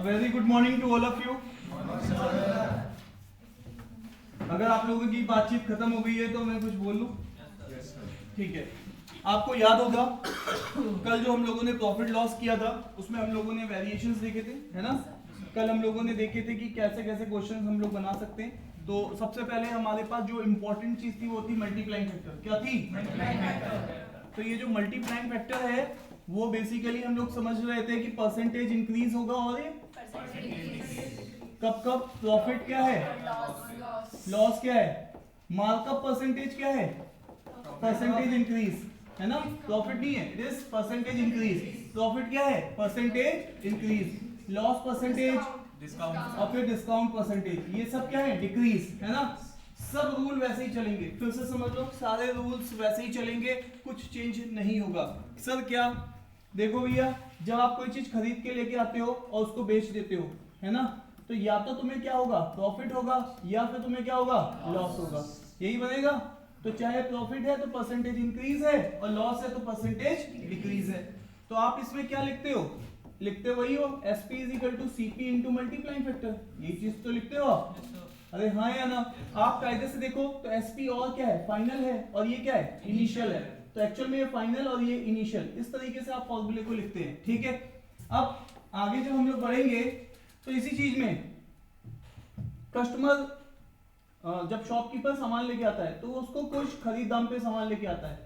Very good morning to all of you. अगर आप लोगों की बातचीत खत्म हो गई है तो मैं कुछ बोल लूं? ठीक है। आपको याद होगा कल जो हम लोगों ने प्रॉफिट लॉस किया था उसमें हम लोगों ने वेरिएशंस देखे थे, है ना? कल हम लोगों ने देखे थे कि कैसे कैसे क्वेश्चंस हम लोग बना सकते हैं। तो सबसे पहले हमारे पास जो इंपॉर्टेंट चीज थी वो थी मल्टीप्लाइंग फैक्टर। क्या थी? Multiplying factor. तो ये जो मल्टीप्लाइंग फैक्टर है वो बेसिकली हम लोग समझ रहे थे कि परसेंटेज इंक्रीज होगा और ये कब कब प्रॉफिट क्या है, लॉस क्या है, मार्कअप परसेंटेज क्या है, परसेंटेज इंक्रीज, है ना? प्रॉफिट नहीं है, it is percentage increase. Profit क्या है? Percentage increase. Loss percentage discount और फिर डिस्काउंट परसेंटेज, ये सब क्या है? डिक्रीज, है ना? सब रूल वैसे ही चलेंगे। फिर से समझ लो, सारे रूल्स वैसे ही चलेंगे, कुछ चेंज नहीं होगा। सर क्या? देखो भैया, जब आप कोई चीज खरीद के लेके आते हो और उसको बेच देते हो, है ना, तो या तो तुम्हें क्या होगा? प्रॉफिट होगा, या फिर तुम्हें क्या होगा? लॉस होगा। यही बनेगा। तो चाहे प्रॉफिट है तो परसेंटेज इंक्रीज है और लॉस है तो परसेंटेज डिक्रीज है। तो आप इसमें क्या लिखते हो? लिखते वही हो, SP is equal to CP into multiplying factor. यही चीज तो लिखते हो आप। अरे हाँ या ना? आप कायदे से देखो तो SP और क्या है? फाइनल है, और ये क्या है? इनिशियल है। तो एक्चुअल में ये फाइनल और ये इनिशियल, इस तरीके से आप फॉर्मूले को लिखते हैं। ठीक है। अब आगे जब हम लोग बढ़ेंगे तो इसी चीज में कस्टमर जब शॉपकीपर सामान लेके आता है तो उसको कुछ खरीद दाम पे सामान लेके आता है।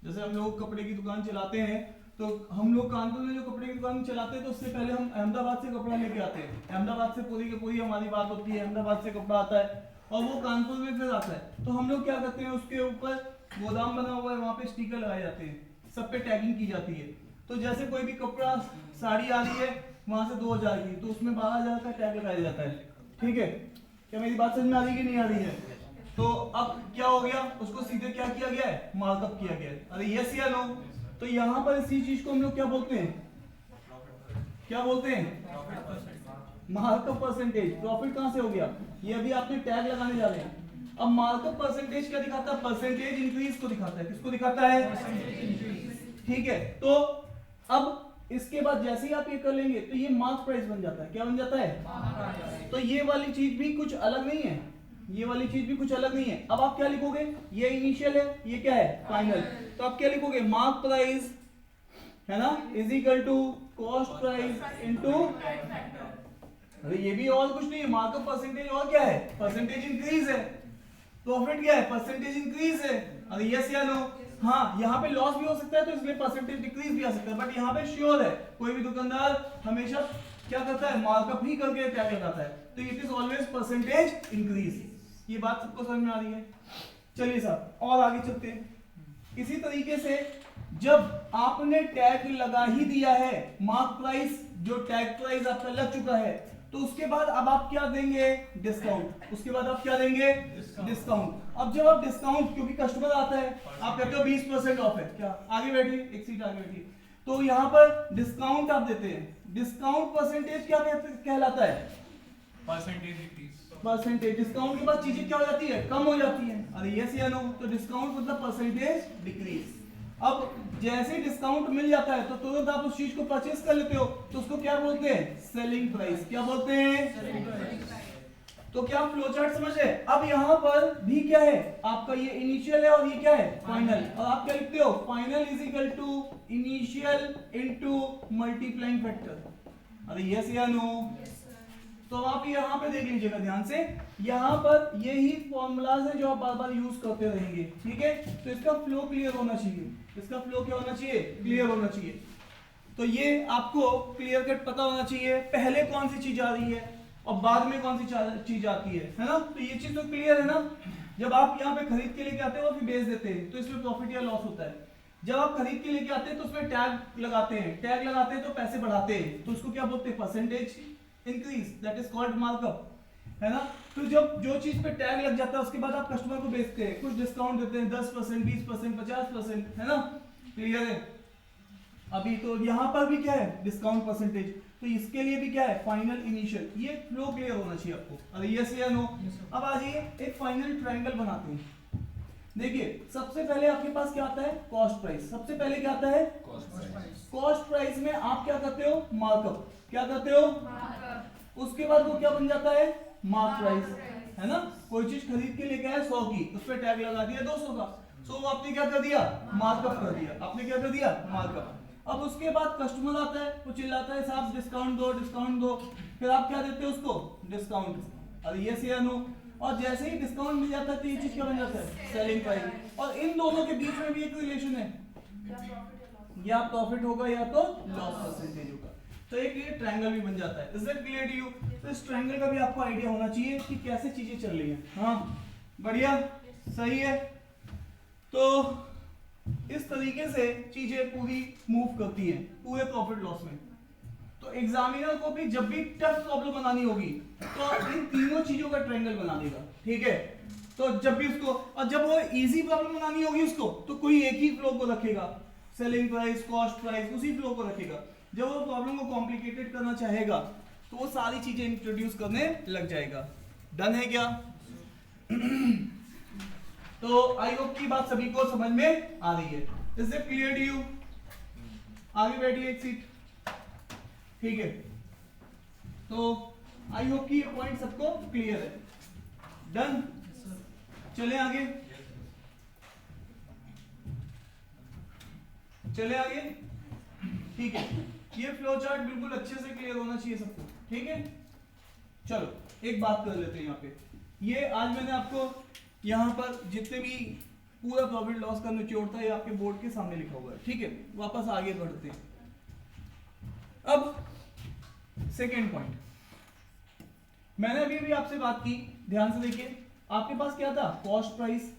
जैसे हम लोग कपड़े की दुकान चलाते हैं, तो हम लोग कानपुर में जो कपड़े की दुकान चलाते हैं तो उससे पहले हम अहमदाबाद से कपड़ा लेके आते हैं। अहमदाबाद से पूरी की पूरी हमारी बात होती है, अहमदाबाद से कपड़ा आता है और वो कानपुर में फिर आता है। तो हम लोग क्या करते हैं, उसके ऊपर गोदाम बना हुआ है, वहाँ पे स्टिकर लगाए जाते हैं, सब पे टैगिंग की जाती है। तो जैसे कोई भी कपड़ा, साड़ी आ रही है वहां से 2000 की, तो उसमें 12000 का टैग लगाया जाता है। ठीक है? क्या मेरी बात समझ में आ रही है कि नहीं आ रही है? तो अब क्या हो गया, उसको सीधे क्या किया गया है? मार्कअप किया गया है। अरे यस या नो? तो यहाँ पर इसी चीज को हम लोग क्या बोलते हैं? क्या बोलते हैं? Markup percentage. प्रॉफिट कहां से हो गया? ये अभी आपने टैग लगाने जा रहे हैं। अब मार्कअप परसेंटेज क्या दिखाता है? परसेंटेज इंक्रीज को दिखाता है। किसको दिखाता है? ठीक है। तो अब इसके बाद जैसे ही आप ये कर लेंगे तो ये मार्क प्राइस बन जाता है। क्या बन जाता है? तो ये वाली चीज भी कुछ अलग नहीं है, ये वाली चीज भी कुछ अलग नहीं है। अब आप क्या लिखोगे? ये इनिशियल है, ये क्या है? फाइनल। तो आप क्या लिखोगे? मार्क प्राइस, है ना, is equal to cost price into, अरे ये भी और कुछ नहीं है, मार्कअप परसेंटेज और क्या है? परसेंटेज इंक्रीज है। प्रॉफिट क्या है? परसेंटेज इंक्रीज है। अरे यस या नो? हाँ, यहाँ पे लॉस भी हो सकता है तो इसलिए परसेंटेज डिक्रीज भी आ सकता है, बट यहाँ पे श्योर है, कोई भी दुकानदार हमेशा क्या करता है? मार्कअप ही करके टैग लगाता है। तो it is always percentage increase. ये बात सबको समझ में आ रही है? चलिए साहब और आगे चलते हैं। इसी तरीके से जब आपने टैग लगा ही दिया है, मार्क प्राइस जो टैग प्राइस आपका लग चुका है, तो उसके बाद अब आप क्या देंगे? डिस्काउंट। उसके बाद आप क्या देंगे? डिस्काउंट। अब जब आप डिस्काउंट, क्योंकि कस्टमर आता है, आप कहते हो 20% ऑफ है, क्या आगे बैठिए, एक सीट आगे बैठिए, तो यहाँ पर डिस्काउंट आप देते हैं। डिस्काउंट परसेंटेज क्या कहलाता है? Percentage increase. परसेंटेज। डिस्काउंट के बाद चीजें क्या हो जाती है? कम हो जाती है। अरे यस या नो? तो डिस्काउंट मतलब परसेंटेज डिक्रीज। अब जैसे ही डिस्काउंट मिल जाता है तो तुरंत आप उस चीज को परचेस कर लेते हो, तो उसको क्या बोलते हैं? Selling price. क्या बोलते हैं? तो क्या आप फ्लो चार्ट समझ रहे? अब यहाँ पर भी क्या है? आपका ये इनिशियल है और ये क्या है? फाइनल। और आप क्या लिखते हो? Final is equal to initial into multiplying factor. अरे यस या नो? तो आप यहाँ पे देख लीजिएगा ध्यान से, यहाँ पर यही फॉर्मूलाज है जो आप बार बार यूज करते रहेंगे। ठीक है? तो इसका फ्लो क्लियर होना चाहिए। इसका फ्लो क्या होना चाहिए? क्लियर होना चाहिए। तो ये आपको क्लियर कट पता होना चाहिए, पहले कौन सी चीज आ रही है और बाद में कौन सी चीज आती है ना? तो ये चीज तो क्लियर है ना? जब आप यहाँ पे खरीद के लेके आते हो फिर बेच देते हैं तो इसमें प्रॉफिट या लॉस होता है। जब आप खरीद के लेके आते हैं तो उसमें टैग लगाते हैं, टैग लगाते हैं तो पैसे बढ़ाते हैं, तो उसको क्या बोलते हैं? Percentage increase, that is called markup, है ना? तो जब जो चीज पे टैग लग जाता है उसके बाद आप कस्टमर को बेचते हैं, कुछ डिस्काउंट देते हैं, 10%, 20%, 50%, है ना? क्लियर है? अभी तो यहाँ पर भी क्या है? Discount percentage. तो इसके लिए भी क्या है? Final, initial. ये फ्लो क्लियर होना चाहिए आपको। अरे यस या नो? अब आ जाइए, एक फाइनल ट्रायंगल बनाते हैं। देखिए सबसे पहले आपके पास क्या आता है, कॉस्ट प्राइस। सबसे पहले क्या आता है, कॉस्ट प्राइस में आप क्या करते हो, मार्कअप। क्या करते हो, उसके बाद वो क्या बन जाता है, मार्क प्राइस, है ना। कोई चीज खरीद के लेके आए 100 की, उस पर टैग लगा दिया 200 का, सो आपने क्या कर दिया, मार्कअप कर दिया। आपने क्या कर दिया, मार्कअप। अब उसके बाद कस्टमर आता है, वो चिल्लाता है साहब डिस्काउंट दो, डिस्काउंट दो। फिर आप क्या देते हो उसको, डिस्काउंट। अरे यस या नो। और जैसे ही डिस्काउंट मिल जाता है तो ये चीज क्या बन जाता है, सेलिंग प्राइस। और इन दोनों के बीच में भी एक रिलेशन है, या प्रॉफिट होगा या तो लॉस परसेंटेज होगा। तो एक ये ट्रायंगल भी बन जाता है। Is that clear to you? तो इस ट्रायंगल का भी आपको आइडिया होना चाहिए कि कैसे चीजें चल रही हैं। हाँ बढ़िया, सही है। तो इस तरीके से चीजें पूरी मूव करती हैं पूरे प्रॉफिट लॉस में। तो एग्जामिनर को भी जब भी टफ प्रॉब्लम बनानी होगी तो इन तीनों चीजों का ट्रायंगल बना देगा, ठीक है। तो जब भी उसको, और जब वो इजी प्रॉब्लम बनानी होगी उसको, तो कोई एक ही फ्लो को रखेगा, सेलिंग प्राइस, कॉस्ट प्राइस, उसी फ्लो को रखेगा। जब वो प्रॉब्लम को कॉम्प्लिकेटेड करना चाहेगा तो वो सारी चीजें इंट्रोड्यूस करने लग जाएगा। डन है क्या? तो आई होप की बात सभी को समझ में आ रही है। Is it clear to you? आगे बैठिए एक सीट, ठीक है। तो आई होप की ये पॉइंट सबको क्लियर है। डन, चले आगे, चले आगे, ठीक है। ये फ्लो चार्ट बिल्कुल अच्छे से क्लियर होना चाहिए सबको, ठीक है। चलो एक बात कर लेते हैं यहाँ पे। ये आज मैंने आपको यहाँ पर जितने भी पूरा प्रॉफिट लॉस का निचोड़ था ये आपके बोर्ड के सामने लिखा हुआ है, ठीक है। वापस आगे बढ़ते हैं। अब सेकेंड पॉइंट, मैंने अभी भी आपसे बात की, ध्यान से देखिए। आपके पास क्या था, कॉस्ट प्राइस।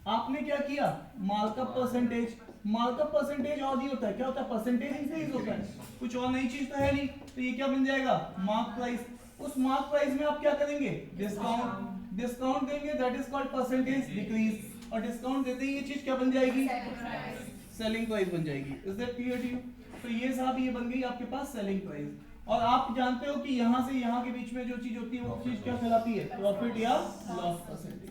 आपने क्या किया, मार्कअप परसेंटेज। मार्कअप परसेंटेज और ही होता है, क्या होता है, परसेंटेज इंक्रीज होता है, कुछ और नई चीज तो है नहीं। तो ये क्या बन जाएगा, मार्क प्राइस। उस मार्क प्राइस में आप क्या करेंगे, डिस्काउंट। डिस्काउंट देंगे, that is called percentage decrease. और डिस्काउंट देते ही ये चीज क्या बन जाएगी, सेलिंग प्राइस बन जाएगी। Is that clear to you? तो ये साहब ये बन गई आपके पास सेलिंग प्राइस। और आप जानते हो कि यहां से यहां के बीच में जो चीज होती है वो चीज क्या कहलाती है, प्रॉफिट या लॉस परसेंटेज।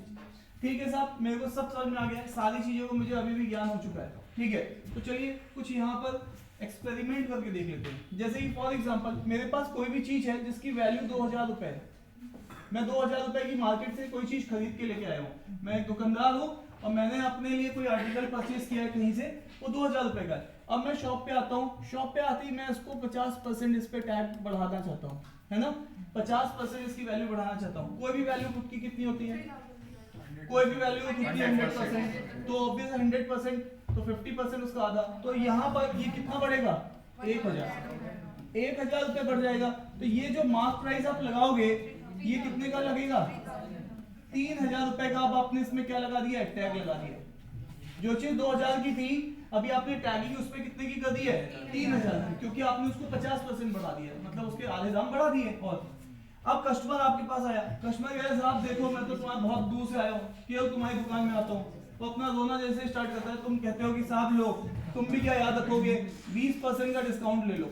ठीक है साहब, मेरे को सब समझ में आ गया, सारी चीजों को मुझे अभी भी ज्ञान हो चुका है, ठीक है। तो चलिए कुछ यहाँ पर एक्सपेरिमेंट करके देख लेते हैं। जैसे कि फॉर एग्जांपल मेरे पास कोई भी चीज है जिसकी वैल्यू 2000 रुपए है। मैं 2000 रुपए की मार्केट से कोई चीज खरीद के लेके आया हूँ। मैं एक दुकानदार हूँ और मैंने अपने लिए कोई आर्टिकल परचेज किया है कहीं से, वो 2000 रुपए का है। अब मैं शॉप पे आता हूँ, शॉप पे आते ही मैं इसको 50% इस पे टैग बढ़ाना चाहता हूँ, है ना। 50% इसकी वैल्यू बढ़ाना चाहता हूँ। कोई भी वैल्यू खुद की कितनी होती है, कोई भी वैल्यू खुद की 100%, तो ऑब्वियस 100%, तो 50% उसका आधा। तो यहाँ पर ये कितना बढ़ेगा, 1000 रुपए बढ़ जाएगा। तो ये जो मार्क प्राइस आप लगाओगे ये कितने का लगेगा, 3000 रुपए का। अब आपने इसमें क्या लगा दिया, टैग लगा दिया। जो चीज 2000 की थी अभी आपने टैग की उस पे कितने की कर दी है, 3000 की, क्योंकि आपने उसको 50% बढ़ा दिया, मतलब उसके आधे दाम बढ़ा दिए। और अब कस्टमर आपके पास आया, कस्टमर कह रहा साहब देखो मैं तो तुम्हारा बहुत दूर से आया हूँ, केवल तुम्हारी दुकान में आता हूँ। तो अपना रोना जैसे स्टार्ट करता है, तुम कहते हो कि साहब लो, तुम भी क्या याद रखोगे, 20% का डिस्काउंट ले लो।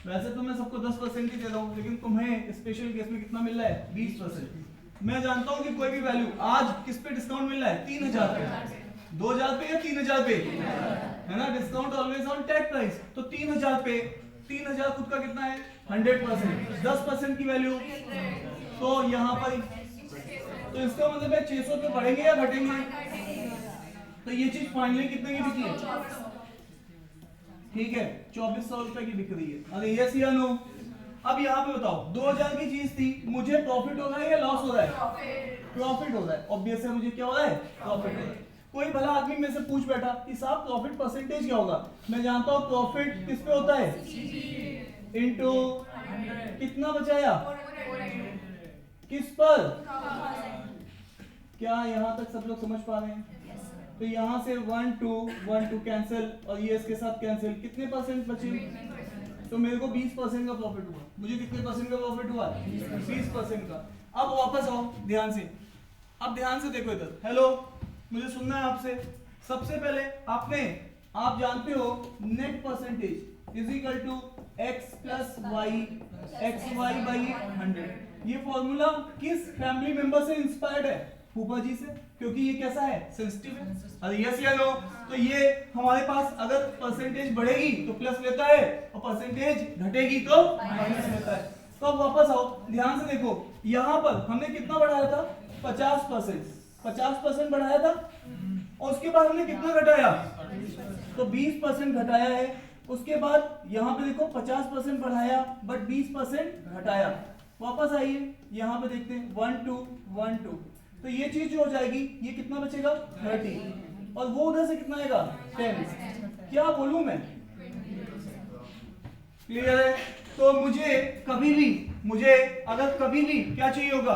वैसे तो मैं सबको 10% ही दे रहा हूँ, लेकिन तुम्हें स्पेशल केस में कितना मिल रहा है, 20%। मैं जानता हूँ कि कोई भी वैल्यू आज किस पे डिस्काउंट मिल रहा है, 3000 पे, 2000 पे या 3000 पे, है ना। Discount always on tag price. तो 3000 पे, 3000 खुद का कितना है, 100%, 10% की वैल्यू। तो यहाँ पर तो इसका मतलब है 600 पे बढ़ेंगे या घटेंगे। तो ये चीज फाइनली कितने की बिकी है, ठीक है, 2400 रुपए की बिक रही है। अरे यस या नो? अब यहाँ पे बताओ 2000 की चीज थी, मुझे प्रॉफिट हो रहा है या लॉस हो रहा है, प्रॉफिट हो रहा है। ऑब्वियस है, मुझे क्या हो रहा है, प्रॉफिट हो रहा है। कोई भला आदमी मेरे से पूछ बैठा कि साहब प्रॉफिट परसेंटेज क्या होगा, मैं जानता हूँ प्रॉफिट किस पे होता है, इनटू कितना बचाया, किस पर। क्या यहाँ तक सब लोग समझ पा रहे हैं? तो यहाँ से 1 2 कैंसिल और ये इसके साथ कैंसिल, कितने परसेंट बचे, तो मेरे को 20% का प्रॉफिट हुआ। मुझे कितने परसेंट का प्रॉफिट हुआ, 20% का। अब वापस आओ ध्यान से, अब ध्यान से देखो इधर, हेलो मुझे सुनना है आपसे। सबसे पहले आप जानते हो net percentage is equal to x plus y, x y by 100। ये फॉर्मूला किस फैमिली मेंबर से इंस्पायर्ड है, फूफा जी से, क्योंकि ये कैसा है, सेंसिटिव है। अरे यस या नो? तो ये हमारे पास अगर परसेंटेज बढ़ेगी तो प्लस लेता है और परसेंटेज घटेगी तो माइनस लेता है। तो अब वापस आओ, ध्यान से देखो, यहाँ पर हमने कितना बढ़ाया था, 50%, 50% बढ़ाया था, और उसके बाद हमने कितना घटाया, तो 20% घटाया है। उसके बाद यहाँ पे देखो 50% बढ़ाया बट 20% घटाया। वापस आइए, यहाँ पे देखते हैं 1 2 1 2, तो ये चीज जो हो जाएगी, ये कितना बचेगा 30, और वो उधर से कितना आएगा 10। क्या बोलूं मैं, क्लियर है? तो मुझे अगर कभी भी क्या चाहिए होगा,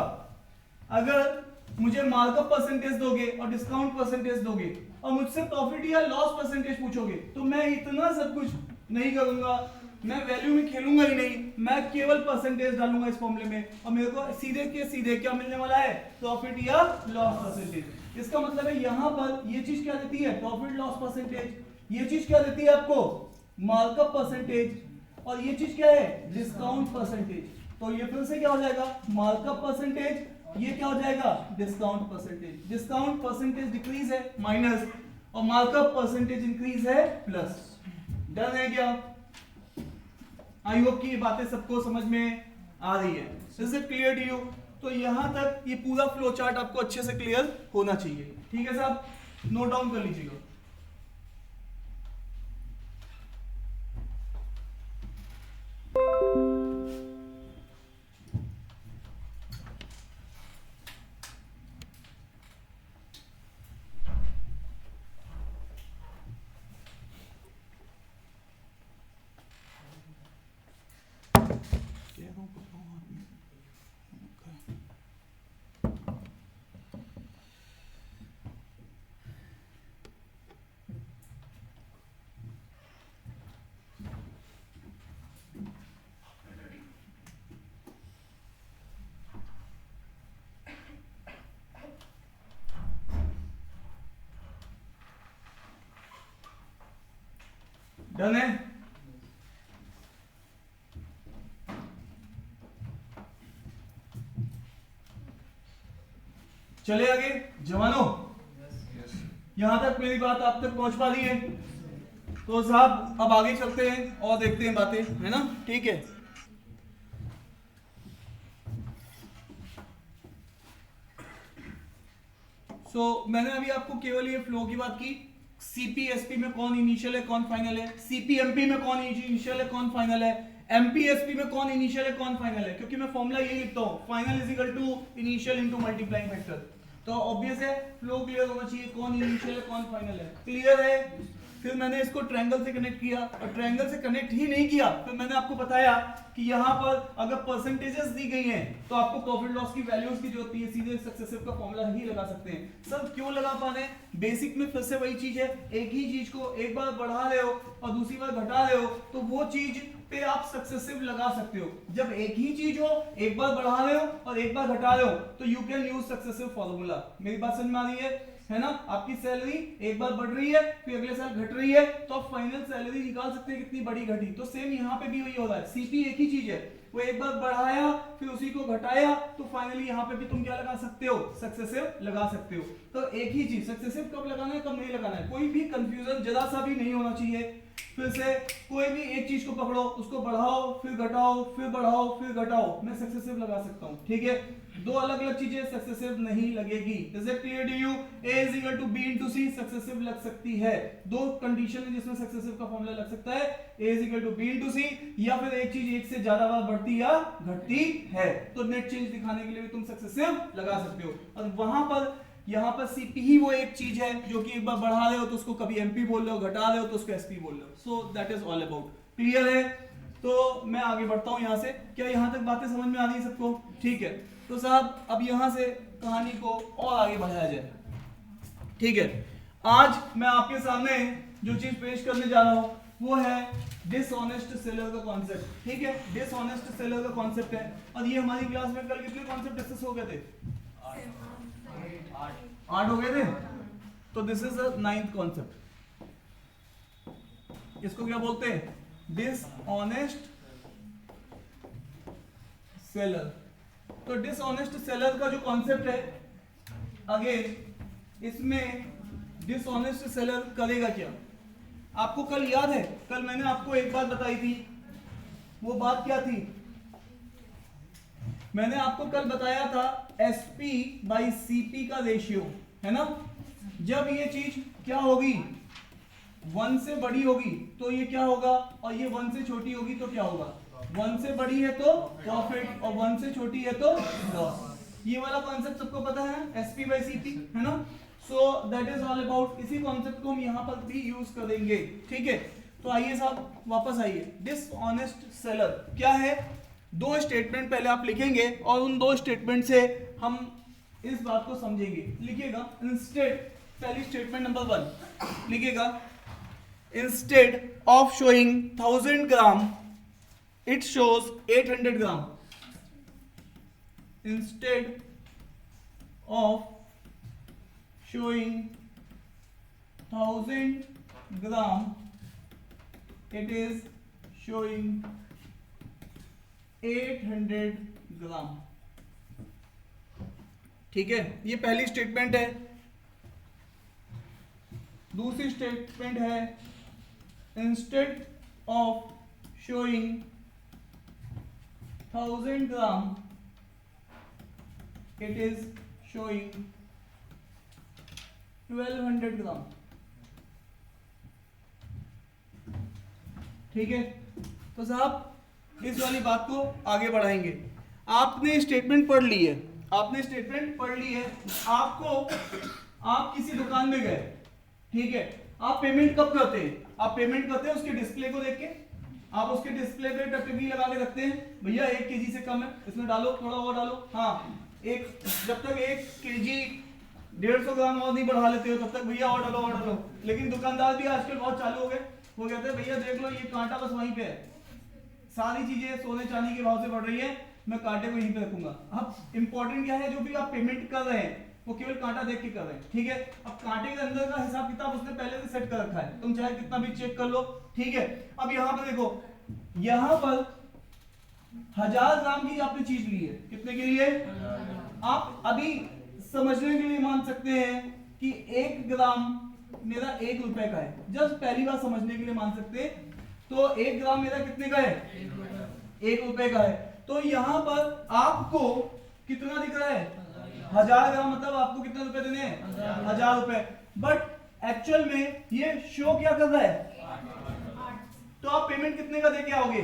अगर मुझे मार्कअप परसेंटेज दोगे और डिस्काउंट परसेंटेज दोगे और मुझसे प्रॉफिट या लॉस परसेंटेज पूछोगे, तो मैं इतना सब कुछ नहीं करूंगा, मैं वैल्यू में खेलूंगा ही नहीं, मैं केवल परसेंटेज डालूंगा इस फॉर्मूले में, और मेरे को सीधे के सीधे क्या मिलने वाला है, प्रॉफिट या लॉस परसेंटेज। इसका मतलब है यहाँ पर ये चीज क्या देती है, प्रॉफिट लॉस परसेंटेज, ये चीज क्या देती है आपको, मार्कअप परसेंटेज, और ये चीज क्या है, डिस्काउंट परसेंटेज। तो ये फिर से क्या हो जाएगा, मार्कअप परसेंटेज, ये क्या हो जाएगा, discount percentage. Discount percentage decrease है माइनस, और मार्कअप परसेंटेज इंक्रीज है प्लस। डन है क्या? आई होप कि ये बातें सबको समझ में आ रही है। Is it clear to you? तो यहां तक ये पूरा फ्लो चार्ट आपको अच्छे से क्लियर होना चाहिए। ठीक है साहब, नोट डाउन कर लीजिएगा। डन है? चले आगे जवानों, यहां तक मेरी बात आप तक पहुंच पा रही है? तो साहब अब आगे चलते हैं और देखते हैं बातें, है ना? ठीक है। मैंने अभी आपको केवल ये फ्लो की बात की, सीपीएसपी में कौन इनिशियल है कौन फाइनल है, सीपीएमपी में कौन इनिशियल है कौन फाइनल है, एमपीएसपी में कौन इनिशियल है कौन फाइनल है, क्योंकि मैं फॉर्मूला ये लिखता हूं, final is equal to initial into multiplying factor. तो ऑब्वियस है फ्लो क्लियर होना चाहिए, कौन इनिशियल है कौन फाइनल है। क्लियर है? फिर मैंने इसको ट्रायंगल से कनेक्ट किया, और ट्रायंगल से कनेक्ट ही नहीं किया, फिर मैंने आपको बताया कि यहाँ पर अगर परसेंटेजेस दी गई हैं तो आपको प्रॉफिट लॉस की वैल्यूज की जरूरत है, सीधे सक्सेसिव का फॉर्मूला ही लगा सकते हैं। सर क्यों लगा पा रहे हैं? बेसिक में फिर से वही चीज है, एक ही चीज को एक बार बढ़ा रहे हो और दूसरी बार घटा रहे हो, तो वो चीज पे आप सक्सेसिव लगा सकते हो। जब एक ही चीज हो, एक बार बढ़ा रहे हो और एक बार घटा रहे हो, तो you can use successive formula. मेरी बात समझ में आ रही है ना? आपकी सैलरी एक बार बढ़ रही है फिर अगले साल घट रही है, तो आप फाइनल सैलरी निकाल सकते हैं कितनी बड़ी घटी। तो सेम यहाँ पे भी वही हो रहा है, सीपी एक ही चीज है, वो एक बार बढ़ाया फिर उसी को घटाया, तो फाइनली यहाँ पे भी तुम क्या लगा सकते हो, सक्सेसिव लगा सकते हो। तो एक ही चीज सक्सेसिव कब लगाना है कब नहीं लगाना है, कोई भी कंफ्यूजन जरा सा भी नहीं होना चाहिए। फिर से कोई भी एक चीज को पकड़ो, उसको बढ़ाओ फिर घटाओ फिर बढ़ाओ फिर घटाओ, मैं सक्सेसिव लगा सकता हूँ। ठीक है, दो अलग अलग चीजें सक्सेसिव नहीं लगेगी। Is it clear to you? A is equal to B into C successive लग सकती है, दो कंडीशन है जिसमें सक्सेसिव का फॉर्मूला लग सकता है, A is equal to B into C, या फिर एक चीज एक से ज्यादा बार बढ़ती या घटती है, तो नेट चेंज दिखाने के लिए भी तुम सक्सेसिव लगा सकते हो। और वहां पर यहाँ पर सीपी ही वो एक चीज है जो कि एक बार बढ़ा रहे हो तो उसको कभी एमपी बोल रहे हो, घटा रहे हो तो उसको एसपी बोल रहे हो। So that is all about. Clear है? तो मैं आगे बढ़ता हूं यहाँ से। क्या यहाँ तक बातें समझ में आ रही है सबको? ठीक है, तो साहब अब यहाँ से कहानी को और आगे बढ़ाया जाए। ठीक है, आज मैं आपके सामने जो चीज पेश करने जा रहा हूं वो है डिसऑनेस्ट सेलर का कॉन्सेप्ट। ठीक है, डिसऑनेस्ट सेलर का कॉन्सेप्ट है, और ये हमारी क्लास में कल कितने कॉन्सेप्ट डिस्कस हो गए थे? 8 हो गए थे। तो this is the 9th concept. इसको क्या बोलते हैं? Dishonest seller. तो डिसऑनेस्ट सेलर का जो कॉन्सेप्ट है अगेन इसमें डिसऑनेस्ट सेलर करेगा क्या? आपको कल याद है, कल मैंने आपको एक बात बताई थी, वो बात क्या थी? मैंने आपको कल बताया था SP बाई CP का रेशियो, है ना? जब ये चीज क्या होगी, 1 से बड़ी होगी तो ये क्या होगा, और ये 1 से छोटी होगी तो क्या होगा? 1 से बड़ी है तो प्रॉफिट और 1 से छोटी है तो लॉस। ये वाला कॉन्सेप्ट सबको पता है, SP बाई CP, है ना? So that is all about, इसी कॉन्सेप्ट को हम यहाँ पर भी यूज करेंगे, ठीक है? तो आइए साहब वापस आइए, डिसऑनेस्ट सेलर क्या है? 2 स्टेटमेंट पहले आप लिखेंगे और उन 2 स्टेटमेंट से हम इस बात को समझेंगे। लिखिएगा इंस्टेड, पहली स्टेटमेंट नंबर 1 लिखिएगा, instead of showing 1000 gram it shows 800 gram. Instead of showing 1000 gram, it is showing 800 ग्राम। ठीक है, ये पहली स्टेटमेंट है। दूसरी स्टेटमेंट है, instead of showing 1000 gram it is showing 1200 ग्राम। ठीक है, तो साहब इस वाली बात को आगे बढ़ाएंगे। आपने स्टेटमेंट पढ़ ली है, आपने स्टेटमेंट पढ़ ली है, आपको, आप किसी दुकान में गए, ठीक है? आप पेमेंट कब करते हैं? आप पेमेंट करते हैं उसके डिस्प्ले को देख के, आप उसके डिस्प्ले पे टकटकी लगा के रखते हैं, भैया 1 kg से कम है, इसमें डालो, थोड़ा और डालो, हाँ एक, जब तक 1 kg 150 ग्राम और नहीं बढ़ा लेते हो तब तक भैया और डालो, और डालो। लेकिन दुकानदार भी आजकल बहुत चालू हो गए, वो कहते हैं भैया देख लो ये कांटा बस वहीं पे है, सारी चीजें सोने चांदी के भाव से बढ़ रही है, मैं कांटे को यहीं पे रखूंगा। अब इंपॉर्टेंट क्या है, जो भी आप पेमेंट कर रहे हैं वो केवल कांटा देख के कर रहे हैं, ठीक है? अब कांटे के अंदर का हिसाब किताब उसने पहले से सेट कर रखा है, तुम चाहे कितना भी चेक कर लो, ठीक है? अब यहाँ पे देखो, यहाँ पर 1000 ग्राम की आपने चीज ली है, कितने के लिए? आप अभी समझने के लिए मान सकते हैं कि 1 ग्राम मेरा 1 रुपए का है, जस्ट पहली बार समझने के लिए मान सकते हैं। तो 1 ग्राम मेरा कितने का है? 1 रुपए का है। तो यहाँ पर आपको कितना दिख रहा है? 1000 ग्राम, मतलब आपको कितने रुपए देने हैं? 1000 रुपए। बट एक्चुअल में ये शो क्या कर रहा है? तो आप पेमेंट कितने का देके आओगे?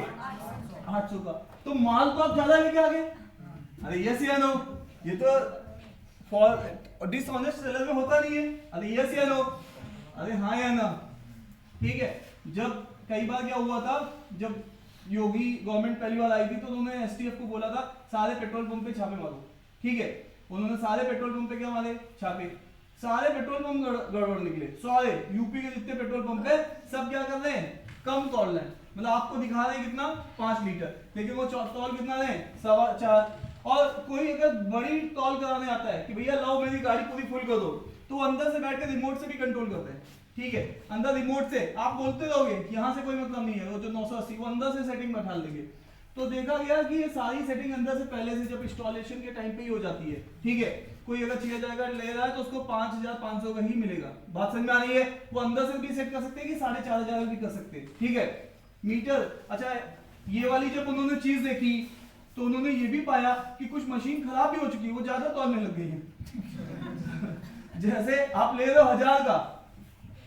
800 का। तो माल तो आप ज्यादा लेके आ गए। अरे यस या नो? ये तो फॉर डिसऑनेस्ट सेलर में होता नहीं है। अरे यस या नो? अरे हाँ या ना? ठीक है। जब कई बार क्या हुआ था, जब योगी गवर्नमेंट पहली बार आई थी तो उन्होंने STF को बोला था सारे पेट्रोल पंप पे छापे मारो, ठीक है? उन्होंने सारे पेट्रोल पंप पे क्या मारे? छापे। सारे पेट्रोल पंप गड़बड़ निकले, सारे यूपी के जितने पेट्रोल पंप है सब क्या कर रहे हैं? कम तोल रहे हैं। मतलब आपको दिखा रहे हैं कितना? 5 लीटर, लेकिन वो तौल कितना रहे? 4.25। और कोई अगर बड़ी तौल कराने आता है कि भैया लाओ मेरी गाड़ी पूरी फुल कर दो, तो अंदर से बैठ के रिमोट से भी कंट्रोल करते हैं, ठीक है? अंदर रिमोट से आप बोलते रहोगे कि यहाँ से कोई मतलब नहीं है, वो जो 980 वो अंदर से सेटिंग बैठा लेंगे। तो देखा गया कि ये सारी सेटिंग अंदर से पहले से जब इंस्टॉलेशन के टाइम पे ही हो जाती है, ठीक है? कोई अगर 6000 ले रहा है तो उसको 5500 का ही मिलेगा। बात समझ में आ रही है? वो अंदर से भी सेट कर सकते हैं कि 4500 भी कर सकते हैं, ठीक है? मीटर, अच्छा ये वाली जब उन्होंने चीज देखी तो उन्होंने ये भी पाया कि कुछ मशीन खराब भी हो चुकी है, वो ज्यादा तौलने लग गई है। जैसे आप ले रहे हो 1000 का,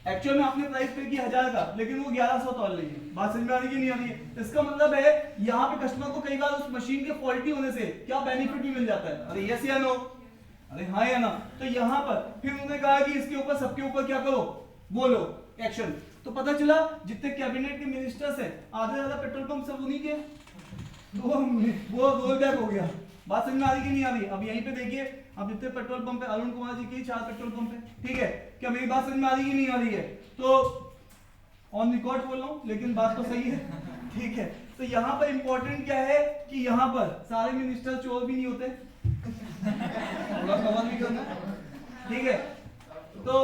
एक्चुअल में आपने प्राइस पे की 1000 का, लेकिन वो 1100 तौल रही है। बात समझ में आ रही है कि नहीं आ रही है? इसका मतलब है यहाँ पे कस्टमर को कई बार उस मशीन के फॉल्टी होने से क्या बेनिफिट भी मिल जाता है। अरे यस या नो? अरे हाँ या ना? तो यहाँ पर फिर उन्होंने कहा कि इसके ऊपर, सबके ऊपर क्या करो? बोलो एक्शन। तो पता चला जितने कैबिनेट के मिनिस्टर्स हैं, आधे ज्यादा पेट्रोल पंप सब उन्हीं के, तो वो रोल बैक हो गया। बात समझ में आ रही कि नहीं आ रही? अब यहीं पे देखिए, अब जितने पेट्रोल पंप है, अरुण कुमार जी के 4 पेट्रोल पंप है, ठीक है? क्या मेरी बात समझ में आ रही कि नहीं आ रही है? तो ऑन रिकॉर्ड बोल रहा हूँ, लेकिन बात तो सही है, ठीक है? तो यहाँ पर इंपॉर्टेंट क्या है कि यहाँ पर सारे मिनिस्टर चोर भी नहीं होते, थोड़ा कवर भी करना, ठीक है? तो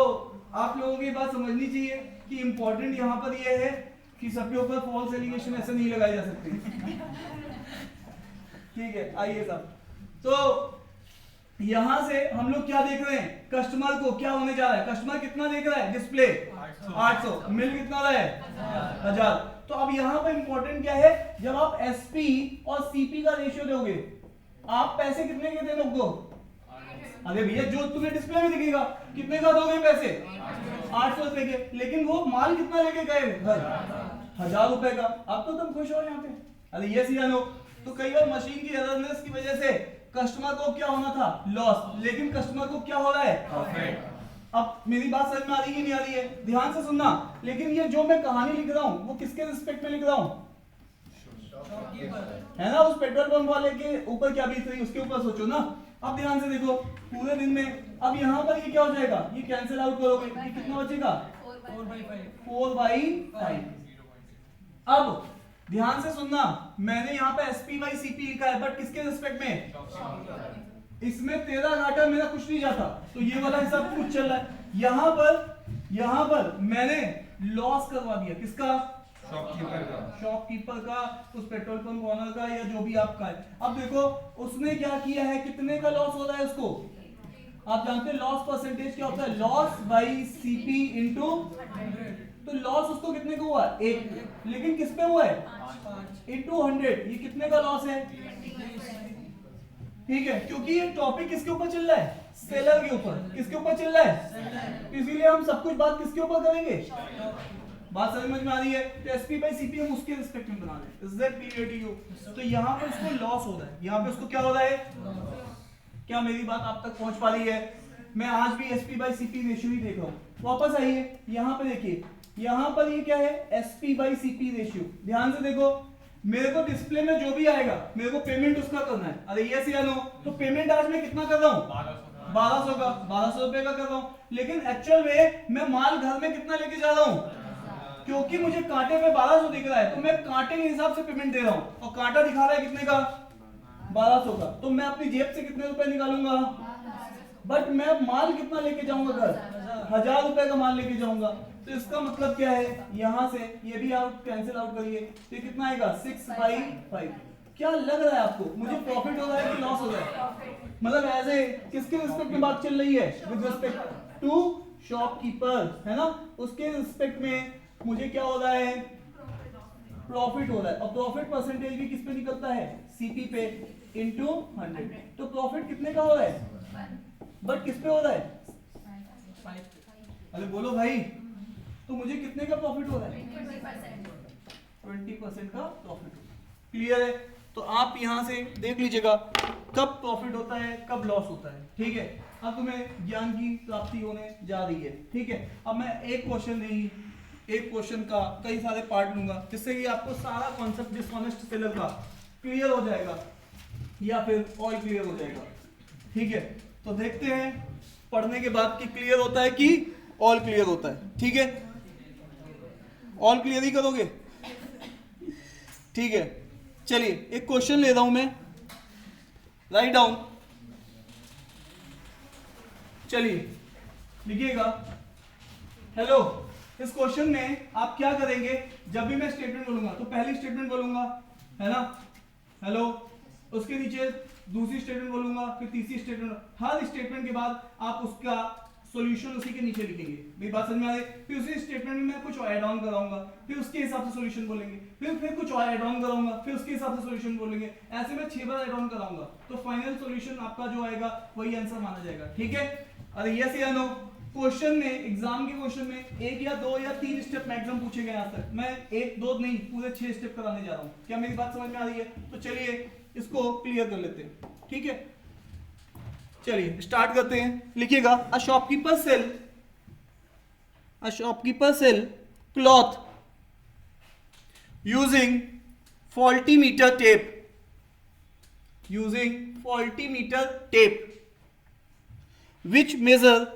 आप लोगों की बात समझनी चाहिए कि इंपॉर्टेंट यहाँ पर यह है कि सबके ऊपर फॉल्स एलिगेशन ऐसे नहीं लगाए जा सकते, ठीक है? आइए साहब, तो यहां से हम लोग क्या देख रहे हैं, कस्टमर को क्या होने जा रहा है, कस्टमर कितना देख रहा है, डिस्प्ले 800, मिल कितना रहा है 1000। तो अब यहां पर इंपॉर्टेंट क्या है, जब आप एसपी और सीपी का रेशियो दोगे, आप पैसे कितने के देने को, अरे भैया जो तुम्हें डिस्प्ले में दिखेगा कितने का दोगे पैसे, 800 रुपए के, लेकिन वो माल कितना लेके गए घर, 1000 रुपए का। अब तो तुम खुश हो यहाँ पे, अरे ये सी नो। तो कई बार मशीन की एररनेस की वजह से कस्टमर को क्या होना था, लॉस, लेकिन कस्टमर को क्या हो रहा है। अब मेरी बात समझ में आ रही है नहीं आ रही है, ध्यान से सुनना। लेकिन ये जो मैं कहानी लिख रहा हूँ वो किसके रिस्पेक्ट में लिख रहा हूँ, है ना, उस पेट्रोल पंप वाले के ऊपर क्या बीत रही उसके ऊपर सोचो ना। अब ध्यान से देखो पूरे दिन में, अब यहाँ पर ये क्या हो जाएगा, ये कैंसिल आउट करोगे, ये कितना बचेगा 4/5। अब ध्यान से सुनना, मैंने यहाँ पे एसपी बाई सीपी लिखा है, बट किसके रिस्पेक्ट में, इसमें तेरा घाटा मेरा कुछ नहीं जाता, तो ये वाला हिसाब कुछ चल रहा है। यहाँ पर मैंने लॉस करवा दिया, किसका, शॉपकीपर का, उस पेट्रोल पंप ओनर का, या जो भी आपका है। अब देखो उसने क्या किया है, कितने का लॉस हो रहा है उसको, आप जानते हैं लॉस परसेंटेज क्या होता है, लॉस बाई सीपी इंटू, तो लॉस उसको कितने का हुआ, 1, लेकिन किस पे हुआ है, इंटू 100, ये कितने का लॉस है, ठीक है, क्योंकि ये टॉपिक किसके ऊपर चल रहा है, सेलर के ऊपर, किसके ऊपर चल रहा है, इसीलिए हम सब कुछ बात किसके ऊपर करेंगे, बात समझ में आ रही है। तो एसपी बाई सीपी हम उसके रिस्पेक्ट में बना रहे हैं, is that clear to you. तो यहाँ पे उसको लॉस हो रहा है, यहाँ पे उसको क्या हो रहा है, क्या मेरी बात आप तक पहुंच पा रही है। मैं आज भी एसपी बाई सीपी रेशियो ही देख रहा हूँ। वापस आइए यहाँ पे देखिए, यहाँ पर ये क्या है, एसपी बाई सीपी रेशियो। ध्यान से देखो, मेरे को डिस्प्ले में जो भी आएगा मेरे को पेमेंट उसका करना है, अरे यस या नो। तो पेमेंट आज मैं कितना कर रहा हूँ, 1200 का, 1200 रुपए का कर रहा हूँ, लेकिन एक्चुअल में मैं माल घर में कितना लेके जा रहा हूँ, क्योंकि मुझे कांटे पे 1200 दिख रहा है, तो मैं कांटे के हिसाब से पेमेंट दे रहा हूँ, और कांटा दिखा रहा है कितने का, 1200 का, तो मैं अपनी जेब से कितने रुपए निकालूंगा, बट मैं माल कितना लेके जाऊंगा घर, 1000 रुपए का माल लेके जाऊंगा। तो इसका मतलब क्या है, यहां से ये भी आप कैंसिल आउट करिए, तो ये कितना आएगा 6/5। क्या लग रहा है आपको, मुझे प्रॉफिट हो रहा है कि लॉस हो रहा है, मतलब ऐसे किसके रिस्पेक्ट में बात चल रही है, विद रिस्पेक्ट टू शॉपकीपर, है ना, उसके रिस्पेक्ट में मुझे क्या हो रहा है, प्रॉफिट हो रहा है। और प्रॉफिट परसेंटेज भी किस पे निकलता है, सीपी पे इंटू 100। तो प्रॉफिट कितने का हो रहा है, बट किस पे हो रहा है, अरे बोलो भाई, तो मुझे कितने का प्रॉफिट हो रहा है, 20% का प्रॉफिट। क्लियर है। तो आप यहां से देख लीजिएगा कब प्रॉफिट होता है, कब लॉस होता है, ठीक है। अब तुम्हें ज्ञान की प्राप्ति होने जा रही है, ठीक है। अब मैं एक क्वेश्चन नहीं, एक क्वेश्चन का कई सारे पार्ट लूंगा, जिससे कि आपको सारा कॉन्सेप्ट डिसऑनेस्ट सेलर का क्लियर हो जाएगा, या फिर ऑल क्लियर हो जाएगा, ठीक है। तो देखते हैं पढ़ने के बाद कि क्लियर होता है कि ऑल क्लियर होता है, ठीक है। ऑल क्लियर ही करोगे, ठीक है। चलिए एक क्वेश्चन ले रहा हूं मैं, राइट डाउन, चलिए लिखिएगा। हेलो, इस क्वेश्चन में आप क्या करेंगे, जब भी मैं स्टेटमेंट बोलूंगा तो पहली स्टेटमेंट बोलूंगा, है ना, हेलो, उसके नीचे दूसरी स्टेटमेंट बोलूंगा, फिर तीसरी स्टेटमेंट, हर स्टेटमेंट के बाद आप उसका सॉल्यूशन उसी के नीचे लिखेंगे, मेरी बात समझ में आ रही। फिर उसी स्टेटमेंट में मैं कुछ ऐड ऑन कराऊंगा, फिर उसके हिसाब से सॉल्यूशन बोलेंगे, फिर कुछ और ऐड ऑन कराऊंगा, फिर उसके हिसाब से सॉल्यूशन बोलेंगे, ऐसे मैं 6 बार ऐड ऑन कराऊंगा, तो फाइनल सॉल्यूशन आपका जो आएगा वही आंसर माना जाएगा, ठीक है। अरे यस या नो। क्वेश्चन में, एग्जाम के क्वेश्चन में 1 या 2 या 3 स्टेप मैक्सिमम पूछे गए आज तक, मैं 1 2 नहीं पूरे 6 स्टेप कराने जा रहा हूँ। क्या मेरी बात समझ में आ रही है? तो चलिए इसको क्लियर कर लेते हैं, ठीक है। चलिए स्टार्ट करते हैं, लिखिएगा। A shopkeeper sell cloth using faulty meter tape, using faulty meter tape which measure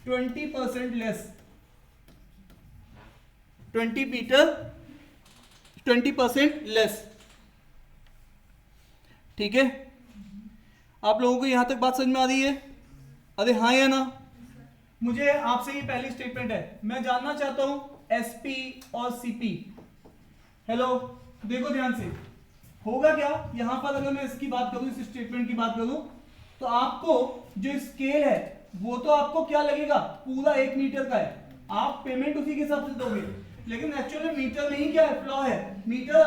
20% less, 20% less, ठीक है। आप लोगों को यहां तक बात समझ में आ रही है? अरे हाँ या ना? मुझे आपसे ये पहली स्टेटमेंट है, मैं जानना चाहता हूं एसपी और सीपी। हेलो, देखो ध्यान से, होगा क्या यहां पर, अगर मैं इसकी बात करूं, इस स्टेटमेंट की बात करूं, तो आपको जो स्केल है वो तो आपको क्या लगेगा, पूरा 1 मीटर का है, आप पेमेंट उसी के हिसाब से दोगे, लेकिन एक्चुअली में मीटर में ही क्या है, फ्लॉ है, मीटर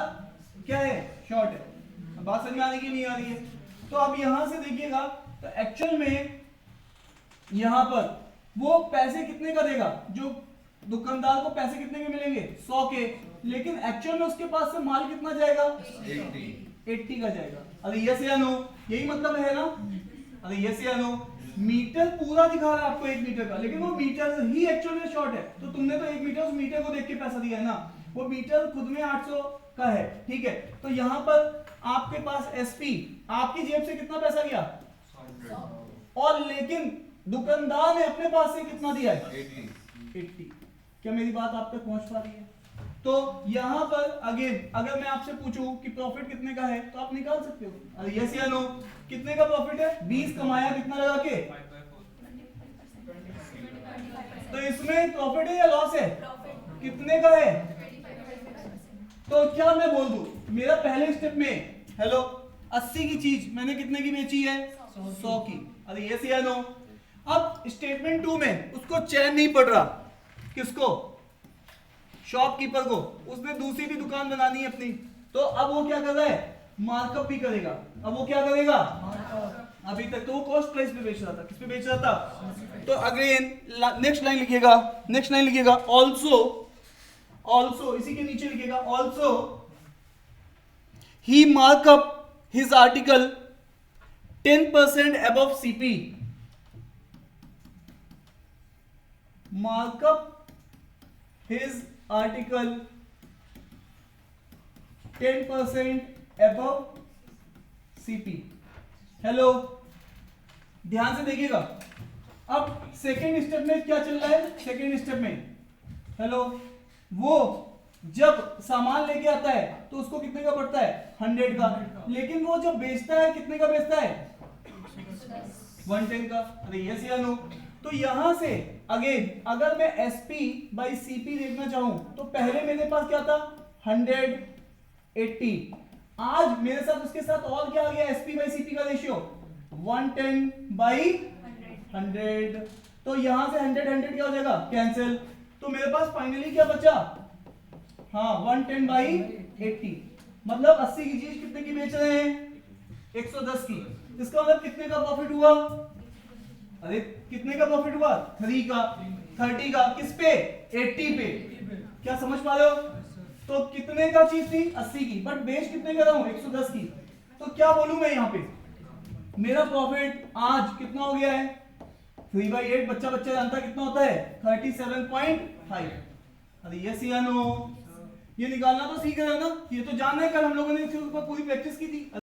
क्या है, शॉर्ट है। बात समझ में आ रही है नहीं आ रही है? तो अब यहां से देखिएगा, तो एक्चुअल में यहां पर वो पैसे कितने का देगा, जो दुकानदार को पैसे कितने के मिलेंगे, 100 के, लेकिन एक्चुअल में उसके पास से माल कितना जाएगा, 80 का जाएगा। अरे यस या नो, यही मतलब है ना? अरे यस या नो, मीटर पूरा दिखा रहा है आपको 1 मीटर का, लेकिन वो मीटर ही एक्चुअल में शॉर्ट है, तो तुमने तो 1 मीटर, उस मीटर को देख के पैसा दिया है ना, वो मीटर खुद में 800 का है, ठीक है। तो यहां पर आपके पास एसपी, आपकी जेब से कितना पैसा गया, और लेकिन दुकानदार ने अपने पास से कितना दिया है, 80। क्या मेरी बात आप तक पहुंच पा रही है? तो यहां पर अगेन अगर मैं आपसे पूछूं कि प्रॉफिट कितने का है, तो आप निकाल सकते हो। अरे यस या नो, कितने का प्रॉफिट है, 20 कमाया कितना लगा के, तो इसमें प्रॉफिट है या लॉस है, कितने का है? तो क्या मैं बोल दूं, मेरा पहले स्टेप में, हेलो, 80 की चीज मैंने कितने की बेची है, 100 की। अरे यस या नो? अब स्टेटमेंट 2 में उसको चैन नहीं पड़ रहा, किसको, शॉपकीपर को, उसने दूसरी भी दुकान बनानी है अपनी, तो अब वो क्या कर रहा है, मार्कअप भी करेगा। अब वो क्या करेगा, अभी तक तो वो कॉस्ट प्राइस पे बेच रहा था, किस पे बेच रहा था, तो अगेन नेक्स्ट लाइन लिखिएगा, नेक्स्ट लाइन लिखिएगा, ऑल्सो इसी के नीचे लिखिएगा, also he markup his article 10% above CP, markup his article 10% above CP। Hello, ध्यान से देखिएगा, अब सेकेंड स्टेप में क्या चल रहा है, सेकेंड स्टेप में, हेलो, वो जब सामान लेके आता है तो उसको कितने का पड़ता है, 100 का, लेकिन वो जब बेचता है कितने का बेचता है, 110 का। अरे यस या नो? तो यहां से अगेन अगर मैं एसपी बाई सीपी देखना चाहूं, तो पहले मेरे पास क्या था, 180, आज मेरे साथ उसके साथ और क्या आ गया, एसपी बाई सीपी का रेशियो 110 बाई 100, तो यहां से 100 क्या हो जाएगा, कैंसिल, तो मेरे पास फाइनली क्या बचा, हाँ 110 बाई 80, मतलब 80 की चीज कितने की बेच रहे हैं, 110 की, इसका मतलब कितने का प्रॉफिट हुआ, अरे कितने का प्रॉफिट हुआ, 3 का, 30 का, किस पे, 80 पे। क्या समझ पा रहे हो? तो कितने का चीज थी, 80 की, बट बेच कितने का रहा हूं, 110 की, तो क्या बोलूं मैं यहां पे, मेरा प्रॉफिट आज कितना हो गया है, 3/8, बच्चा जानता है कितना होता है, 37.5। अरे यस या नो? ये निकालना तो सीख रहे हो ना, ये तो जानना है, कल हम लोगों ने इसके ऊपर पूरी प्रैक्टिस की थी।